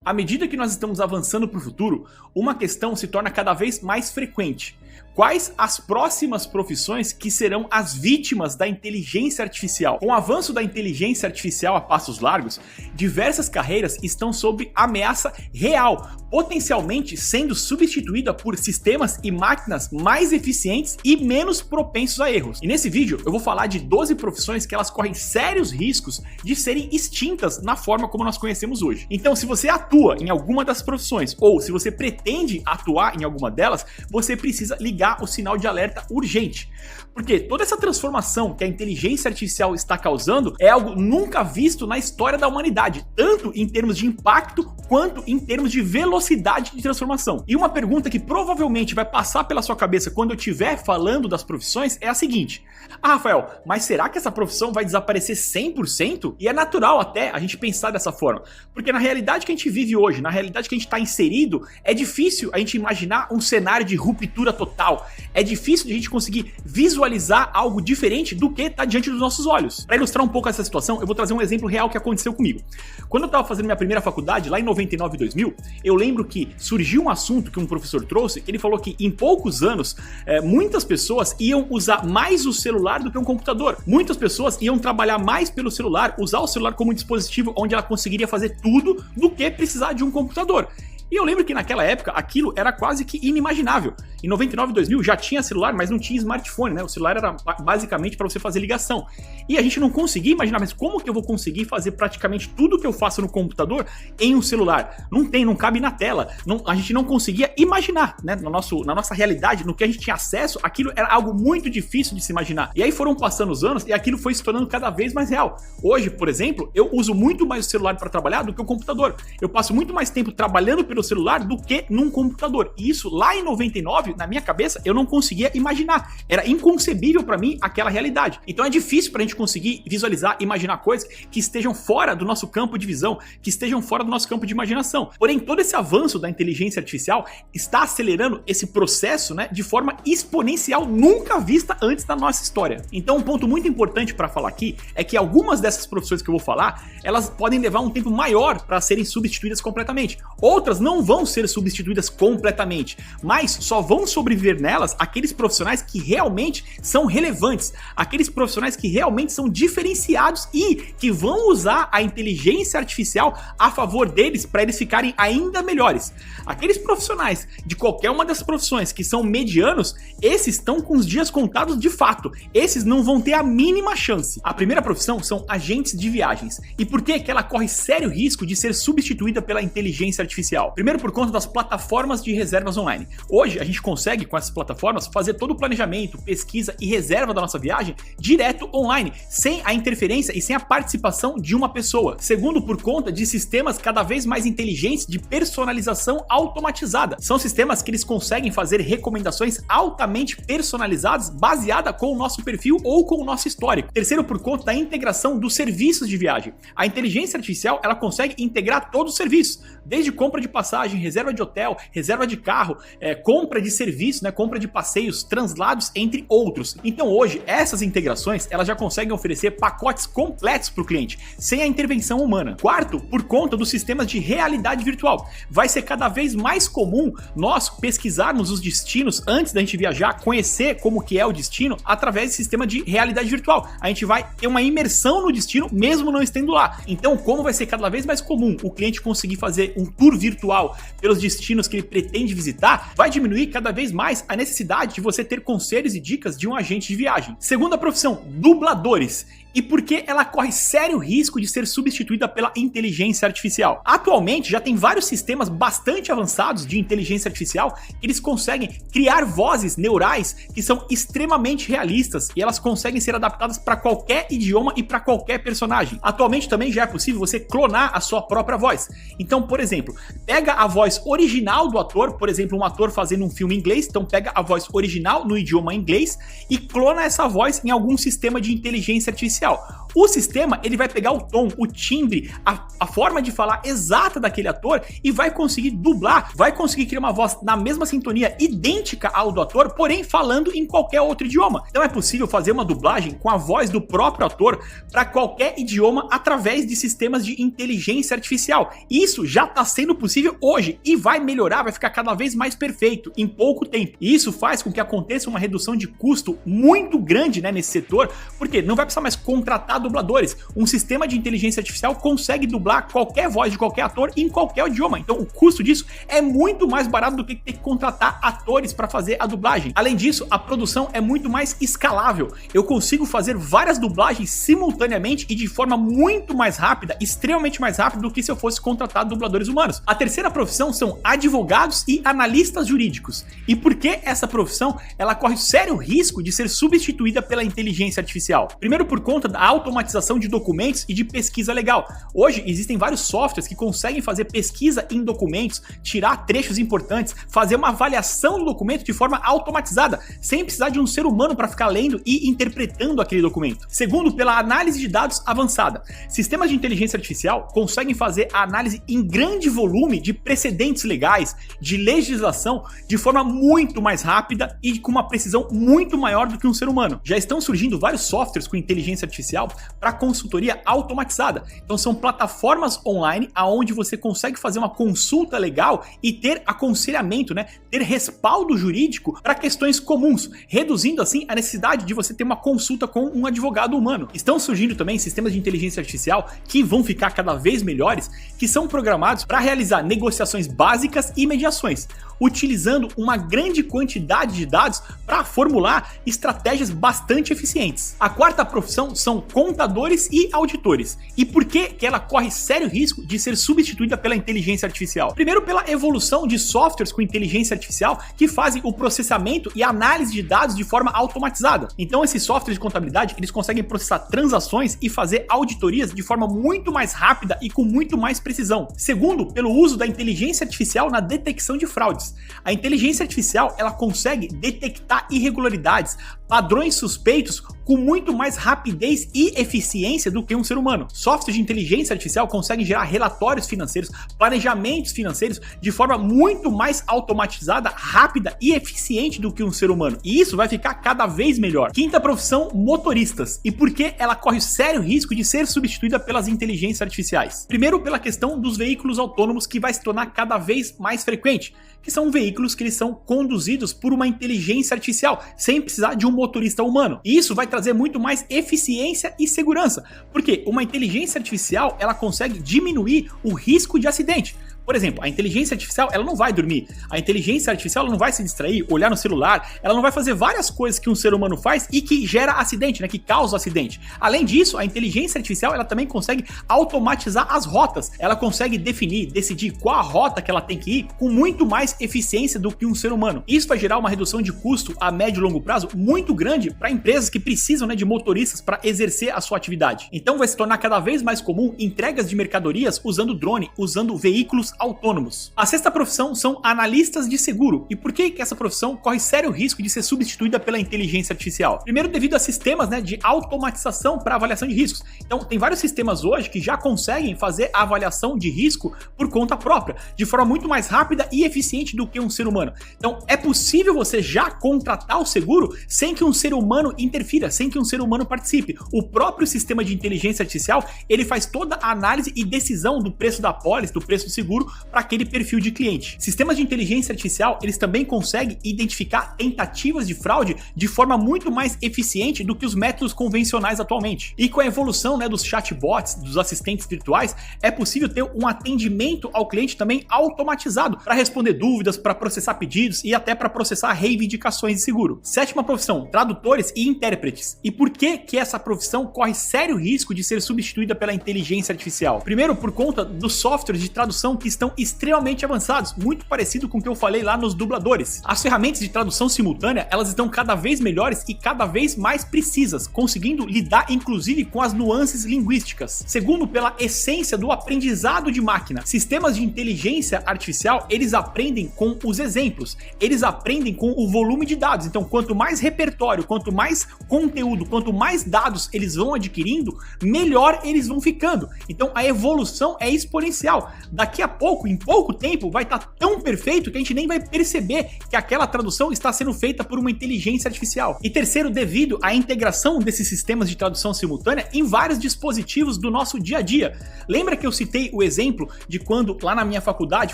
À medida que nós estamos avançando para o futuro, uma questão se torna cada vez mais frequente. Quais as próximas profissões que serão as vítimas da inteligência artificial? Com o avanço da inteligência artificial a passos largos, diversas carreiras estão sob ameaça real, potencialmente sendo substituída por sistemas e máquinas mais eficientes e menos propensos a erros. E nesse vídeo eu vou falar de 12 profissões que elas correm sérios riscos de serem extintas na forma como nós conhecemos hoje. Então, se você atua em alguma das profissões ou se você pretende atuar em alguma delas, você precisa ligar o sinal de alerta urgente. Porque toda essa transformação que a inteligência artificial está causando é algo nunca visto na história da humanidade, tanto em termos de impacto quanto em termos de velocidade de transformação. E uma pergunta que provavelmente vai passar pela sua cabeça quando eu estiver falando das profissões é a seguinte: ah, Rafael, mas será que essa profissão vai desaparecer 100%? E é natural até a gente pensar dessa forma, porque na realidade que a gente vive hoje, na realidade que a gente está inserido, é difícil a gente imaginar um cenário de ruptura total. É difícil de a gente conseguir visualizar algo diferente do que está diante dos nossos olhos. Para ilustrar um pouco essa situação, eu vou trazer um exemplo real que aconteceu comigo. Quando eu estava fazendo minha primeira faculdade, lá em 99 e 2000, eu lembro que surgiu um assunto que um professor trouxe, ele falou que em poucos anos, muitas pessoas iam usar mais o celular do que um computador. Muitas pessoas iam trabalhar mais pelo celular, usar o celular como um dispositivo onde ela conseguiria fazer tudo do que precisar de um computador. E eu lembro que naquela época aquilo era quase que inimaginável. Em 99 e 2000 já tinha celular, mas não tinha smartphone, né? O celular era basicamente para você fazer ligação. E a gente não conseguia imaginar, mas como que eu vou conseguir fazer praticamente tudo que eu faço no computador em um celular? Não cabe na tela. A gente não conseguia imaginar, né? Na nossa realidade, no que a gente tinha acesso, aquilo era algo muito difícil de se imaginar. E aí foram passando os anos e aquilo foi se tornando cada vez mais real. Hoje, por exemplo, eu uso muito mais o celular para trabalhar do que o computador. Eu passo muito mais tempo trabalhando pelo celular do que num computador. E isso lá em 99, na minha cabeça, eu não conseguia imaginar. Era inconcebível para mim aquela realidade. Então é difícil pra gente conseguir visualizar, imaginar coisas que estejam fora do nosso campo de visão, que estejam fora do nosso campo de imaginação. Porém, todo esse avanço da inteligência artificial está acelerando esse processo, né, de forma exponencial, nunca vista antes da nossa história. Então, um ponto muito importante para falar aqui é que algumas dessas profissões que eu vou falar, elas podem levar um tempo maior para serem substituídas completamente. Outras não vão ser substituídas completamente, mas só vão sobreviver nelas aqueles profissionais que realmente são relevantes, aqueles profissionais que realmente são diferenciados e que vão usar a inteligência artificial a favor deles para eles ficarem ainda melhores. Aqueles profissionais de qualquer uma das profissões que são medianos, esses estão com os dias contados de fato, esses não vão ter a mínima chance. A primeira profissão são agentes de viagens. E por que ela corre sério risco de ser substituída pela inteligência artificial? Primeiro, por conta das plataformas de reservas online. Hoje a gente consegue com essas plataformas fazer todo o planejamento, pesquisa e reserva da nossa viagem direto online, sem a interferência e sem a participação de uma pessoa. Segundo, por conta de sistemas cada vez mais inteligentes de personalização automatizada. São sistemas que eles conseguem fazer recomendações altamente personalizadas baseada com o nosso perfil ou com o nosso histórico. Terceiro, por conta da integração dos serviços de viagem. A inteligência artificial ela consegue integrar todos os serviços, desde compra de passagem, reserva de hotel, reserva de carro, compra de serviço, né, compra de passeios, translados, entre outros. Então hoje, essas integrações elas já conseguem oferecer pacotes completos para o cliente, sem a intervenção humana. Quarto, por conta dos sistemas de realidade virtual. Vai ser cada vez mais comum nós pesquisarmos os destinos antes da gente viajar, conhecer como que é o destino através do sistema de realidade virtual. A gente vai ter uma imersão no destino mesmo não estando lá. Então, como vai ser cada vez mais comum o cliente conseguir fazer um tour virtual pelos destinos que ele pretende visitar, vai diminuir cada vez mais a necessidade de você ter conselhos e dicas de um agente de viagem. Segunda profissão, dubladores. E por que ela corre sério risco de ser substituída pela inteligência artificial? Atualmente já tem vários sistemas bastante avançados de inteligência artificial que eles conseguem criar vozes neurais que são extremamente realistas e elas conseguem ser adaptadas para qualquer idioma e para qualquer personagem. Atualmente também já é possível você clonar a sua própria voz. Então, por exemplo, pega a voz original do ator, por exemplo, um ator fazendo um filme em inglês, então pega a voz original no idioma inglês e clona essa voz em algum sistema de inteligência artificial. artificial. O sistema, ele vai pegar o tom, o timbre, a forma de falar exata daquele ator e vai conseguir dublar, vai conseguir criar uma voz na mesma sintonia, idêntica ao do ator, porém falando em qualquer outro idioma. Então é possível fazer uma dublagem com a voz do próprio ator para qualquer idioma através de sistemas de inteligência artificial. Isso já está sendo possível hoje e vai melhorar, vai ficar cada vez mais perfeito em pouco tempo. E isso faz com que aconteça uma redução de custo muito grande, né, nesse setor, porque não vai precisar mais contratar dubladores. Um sistema de inteligência artificial consegue dublar qualquer voz de qualquer ator em qualquer idioma. Então o custo disso é muito mais barato do que ter que contratar atores para fazer a dublagem. Além disso, a produção é muito mais escalável. Eu consigo fazer várias dublagens simultaneamente e de forma muito mais rápida, extremamente mais rápida do que se eu fosse contratar dubladores humanos. A terceira profissão são advogados e analistas jurídicos. E por que essa profissão ela corre sério risco de ser substituída pela inteligência artificial? Primeiro, por conta da automatização de documentos e de pesquisa legal. Hoje existem vários softwares que conseguem fazer pesquisa em documentos, tirar trechos importantes, fazer uma avaliação do documento de forma automatizada, sem precisar de um ser humano para ficar lendo e interpretando aquele documento. Segundo, pela análise de dados avançada. Sistemas de inteligência artificial conseguem fazer a análise em grande volume de precedentes legais, de legislação, de forma muito mais rápida e com uma precisão muito maior do que um ser humano. Já estão surgindo vários softwares com inteligência artificial para consultoria automatizada. Então são plataformas online aonde você consegue fazer uma consulta legal e ter aconselhamento, né? Ter respaldo jurídico para questões comuns, reduzindo assim a necessidade de você ter uma consulta com um advogado humano. Estão surgindo também sistemas de inteligência artificial que vão ficar cada vez melhores, que são programados para realizar negociações básicas e mediações, utilizando uma grande quantidade de dados para formular estratégias bastante eficientes. A quarta profissão são contadores e auditores. E por que ela corre sério risco de ser substituída pela inteligência artificial? Primeiro, pela evolução de softwares com inteligência artificial que fazem o processamento e análise de dados de forma automatizada. Então esses softwares de contabilidade, eles conseguem processar transações e fazer auditorias de forma muito mais rápida e com muito mais precisão. Segundo, pelo uso da inteligência artificial na detecção de fraudes. A inteligência artificial, ela consegue detectar irregularidades, padrões suspeitos com muito mais rapidez e eficiência do que um ser humano. Softwares de inteligência artificial conseguem gerar relatórios financeiros, planejamentos financeiros de forma muito mais automatizada, rápida e eficiente do que um ser humano. E isso vai ficar cada vez melhor. Quinta profissão, motoristas. E por que ela corre sério risco de ser substituída pelas inteligências artificiais? Primeiro, pela questão dos veículos autônomos, que vai se tornar cada vez mais frequente, que são veículos que eles são conduzidos por uma inteligência artificial, sem precisar de um motorista humano. E isso vai trazer muito mais eficiência e segurança, porque uma inteligência artificial, ela consegue diminuir o risco de acidente. Por exemplo, a inteligência artificial, ela não vai dormir. A inteligência artificial, ela não vai se distrair, olhar no celular, ela não vai fazer várias coisas que um ser humano faz e que gera acidente, né, que causa acidente. Além disso, a inteligência artificial, ela também consegue automatizar as rotas. Ela consegue definir, decidir qual a rota que ela tem que ir com muito mais eficiência do que um ser humano. Isso vai gerar uma redução de custo a médio e longo prazo muito grande para empresas que precisam, né, de motoristas para exercer a sua atividade. Então vai se tornar cada vez mais comum entregas de mercadorias usando drone, usando veículos autônomos. A sexta profissão são analistas de seguro. E por que essa profissão corre sério risco de ser substituída pela inteligência artificial? Primeiro, devido a sistemas, né, de automatização para avaliação de riscos. Então, tem vários sistemas hoje que já conseguem fazer a avaliação de risco por conta própria, de forma muito mais rápida e eficiente do que um ser humano. Então, é possível você já contratar o seguro sem que um ser humano interfira, sem que um ser humano participe. O próprio sistema de inteligência artificial, ele faz toda a análise e decisão do preço da pólice, do preço do seguro, para aquele perfil de cliente. Sistemas de inteligência artificial, eles também conseguem identificar tentativas de fraude de forma muito mais eficiente do que os métodos convencionais atualmente. E com a evolução, né, dos chatbots, dos assistentes virtuais, é possível ter um atendimento ao cliente também automatizado para responder dúvidas, para processar pedidos e até para processar reivindicações de seguro. Sétima profissão, tradutores e intérpretes. E por que essa profissão corre sério risco de ser substituída pela inteligência artificial? Primeiro, por conta dos softwares de tradução que estão extremamente avançados, muito parecido com o que eu falei lá nos dubladores. As ferramentas de tradução simultânea, elas estão cada vez melhores e cada vez mais precisas, conseguindo lidar inclusive com as nuances linguísticas. Segundo, pela essência do aprendizado de máquina. Sistemas de inteligência artificial, eles aprendem com os exemplos, eles aprendem com o volume de dados. Então, quanto mais repertório, quanto mais conteúdo, quanto mais dados eles vão adquirindo, melhor eles vão ficando. Então, a evolução é exponencial. Daqui a pouco, em pouco tempo, vai estar tão perfeito que a gente nem vai perceber que aquela tradução está sendo feita por uma inteligência artificial. E terceiro, devido à integração desses sistemas de tradução simultânea em vários dispositivos do nosso dia a dia. Lembra que eu citei o exemplo de quando lá na minha faculdade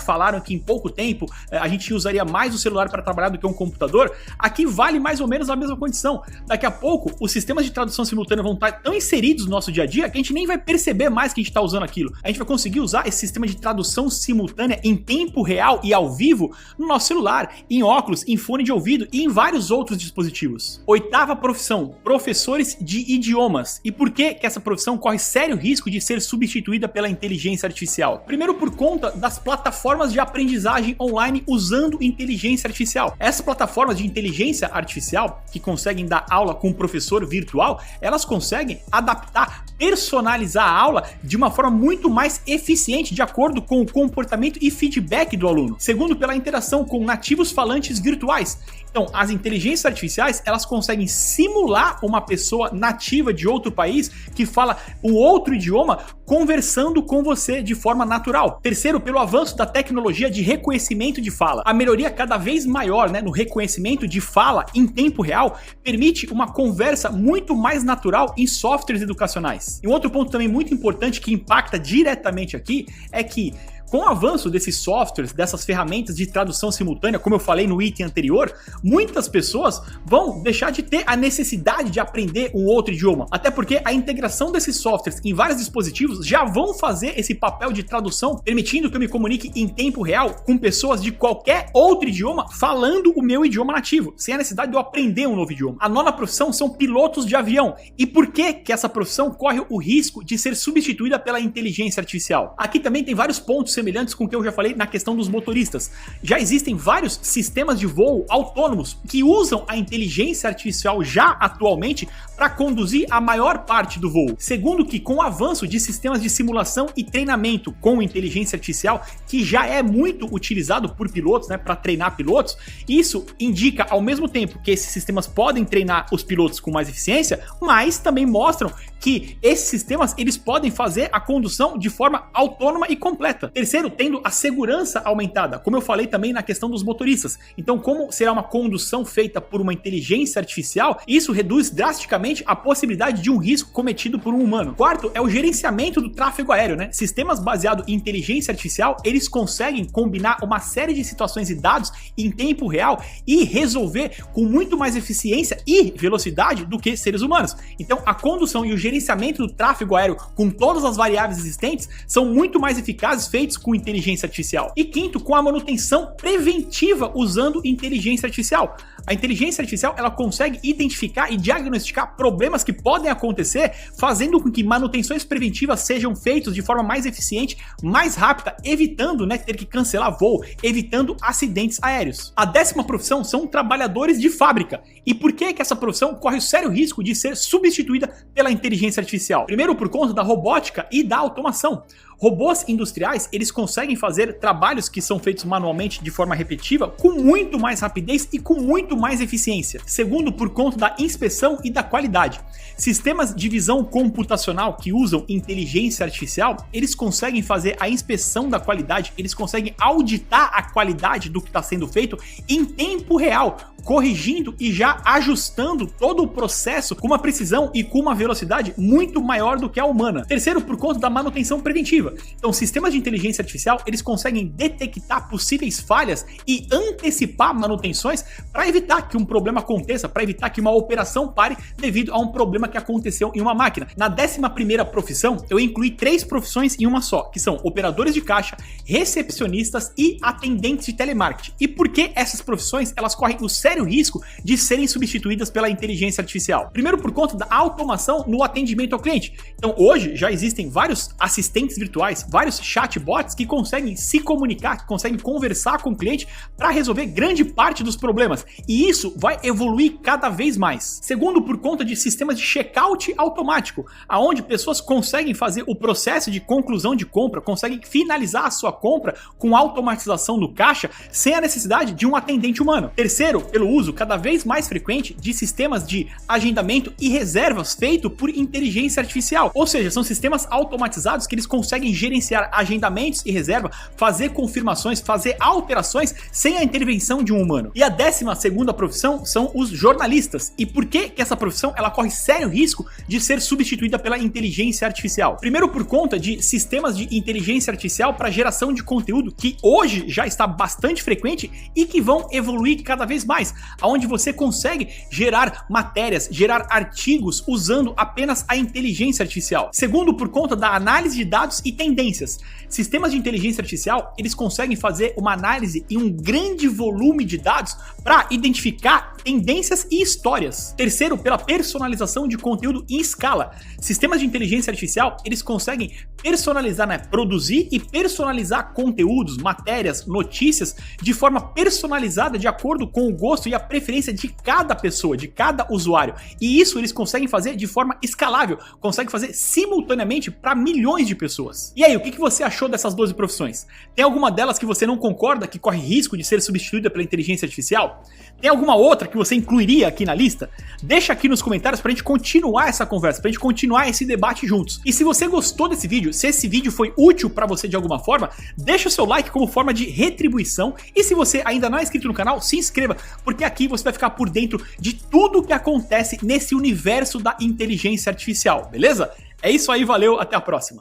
falaram que em pouco tempo a gente usaria mais o celular para trabalhar do que um computador? Aqui vale mais ou menos a mesma condição. Daqui a pouco, os sistemas de tradução simultânea vão estar tão inseridos no nosso dia a dia que a gente nem vai perceber mais que a gente está usando aquilo. A gente vai conseguir usar esse sistema de tradução simultânea em tempo real e ao vivo no nosso celular, em óculos, em fone de ouvido e em vários outros dispositivos. Oitava profissão, professores de idiomas. E por que essa profissão corre sério risco de ser substituída pela inteligência artificial? Primeiro, por conta das plataformas de aprendizagem online usando inteligência artificial. Essas plataformas de inteligência artificial que conseguem dar aula com um professor virtual, elas conseguem adaptar, personalizar a aula de uma forma muito mais eficiente de acordo com o comportamento e feedback do aluno. Segundo, pela interação com nativos falantes virtuais. Então, as inteligências artificiais, elas conseguem simular uma pessoa nativa de outro país que fala um outro idioma conversando com você de forma natural. Terceiro, pelo avanço da tecnologia de reconhecimento de fala. A melhoria cada vez maior, no reconhecimento de fala em tempo real permite uma conversa muito mais natural em softwares educacionais. E um outro ponto também muito importante que impacta diretamente aqui é que com o avanço desses softwares, dessas ferramentas de tradução simultânea, como eu falei no item anterior, muitas pessoas vão deixar de ter a necessidade de aprender um outro idioma. Até porque a integração desses softwares em vários dispositivos já vão fazer esse papel de tradução, permitindo que eu me comunique em tempo real com pessoas de qualquer outro idioma falando o meu idioma nativo, sem a necessidade de eu aprender um novo idioma. A nona profissão são pilotos de avião. E por que essa profissão corre o risco de ser substituída pela inteligência artificial? Aqui também tem vários pontos semelhantes com o que eu já falei na questão dos motoristas. Já existem vários sistemas de voo autônomos que usam a inteligência artificial já atualmente para conduzir a maior parte do voo. Segundo, que com o avanço de sistemas de simulação e treinamento com inteligência artificial, que já é muito utilizado por pilotos, para treinar pilotos, isso indica ao mesmo tempo que esses sistemas podem treinar os pilotos com mais eficiência, mas também mostram que esses sistemas eles podem fazer a condução de forma autônoma e completa. Terceiro, tendo a segurança aumentada, como eu falei também na questão dos motoristas. Então, como será uma condução feita por uma inteligência artificial, isso reduz drasticamente a possibilidade de um risco cometido por um humano. Quarto, é o gerenciamento do tráfego aéreo, Sistemas baseados em inteligência artificial, eles conseguem combinar uma série de situações e dados em tempo real e resolver com muito mais eficiência e velocidade do que seres humanos. Então, a condução e o gerenciamento do tráfego aéreo com todas as variáveis existentes são muito mais eficazes feitos com inteligência artificial. E quinto, com a manutenção preventiva usando inteligência artificial. A inteligência artificial ela consegue identificar e diagnosticar problemas que podem acontecer, fazendo com que manutenções preventivas sejam feitas de forma mais eficiente, mais rápida, evitando ter que cancelar voo, evitando acidentes aéreos. A 10ª profissão são trabalhadores de fábrica. E por que essa profissão corre o sério risco de ser substituída pela inteligência artificial? Primeiro, por conta da robótica e da automação. Robôs industriais, eles conseguem fazer trabalhos que são feitos manualmente de forma repetitiva com muito mais rapidez e com muito mais eficiência. Segundo, por conta da inspeção e da qualidade. Sistemas de visão computacional que usam inteligência artificial, eles conseguem fazer a inspeção da qualidade, eles conseguem auditar a qualidade do que está sendo feito em tempo real, corrigindo e já ajustando todo o processo com uma precisão e com uma velocidade muito maior do que a humana. Terceiro, por conta da manutenção preventiva. Então, sistemas de inteligência artificial, eles conseguem detectar possíveis falhas e antecipar manutenções para evitar que um problema aconteça, para evitar que uma operação pare devido a um problema que aconteceu em uma máquina. Na 11ª profissão, eu incluí 3 profissões em uma só, que são operadores de caixa, recepcionistas e atendentes de telemarketing. E por que essas profissões, elas correm o sério sério risco de serem substituídas pela inteligência artificial. Primeiro, por conta da automação no atendimento ao cliente. Então, hoje já existem vários assistentes virtuais, vários chatbots que conseguem se comunicar, que conseguem conversar com o cliente para resolver grande parte dos problemas. E isso vai evoluir cada vez mais. Segundo, por conta de sistemas de checkout automático, aonde pessoas conseguem fazer o processo de conclusão de compra, conseguem finalizar a sua compra com automatização do caixa sem a necessidade de um atendente humano. Terceiro, pelo uso cada vez mais frequente de sistemas de agendamento e reservas feito por inteligência artificial. Ou seja, são sistemas automatizados que eles conseguem gerenciar agendamentos e reserva, fazer confirmações, fazer alterações sem a intervenção de um humano. E a 12ª profissão são os jornalistas. E por que essa profissão ela corre sério risco de ser substituída pela inteligência artificial? Primeiro, por conta de sistemas de inteligência artificial para geração de conteúdo que hoje já está bastante frequente e que vão evoluir cada vez mais, aonde você consegue gerar matérias, gerar artigos usando apenas a inteligência artificial. Segundo, por conta da análise de dados e tendências. Sistemas de inteligência artificial, eles conseguem fazer uma análise em um grande volume de dados para identificar tendências e histórias. Terceiro, pela personalização de conteúdo em escala. Sistemas de inteligência artificial, eles conseguem personalizar, produzir e personalizar conteúdos, matérias, notícias de forma personalizada de acordo com o gosto e a preferência de cada pessoa, de cada usuário. E isso eles conseguem fazer de forma escalável, conseguem fazer simultaneamente para milhões de pessoas. E aí, o que você achou dessas 12 profissões? Tem alguma delas que você não concorda que corre risco de ser substituída pela inteligência artificial? Tem alguma outra que você incluiria aqui na lista? Deixa aqui nos comentários pra gente continuar essa conversa, pra gente continuar esse debate juntos. E se você gostou desse vídeo, se esse vídeo foi útil pra você de alguma forma, deixa o seu like como forma de retribuição. E se você ainda não é inscrito no canal, se inscreva, porque aqui você vai ficar por dentro de tudo que acontece nesse universo da inteligência artificial, beleza? É isso aí, valeu, até a próxima.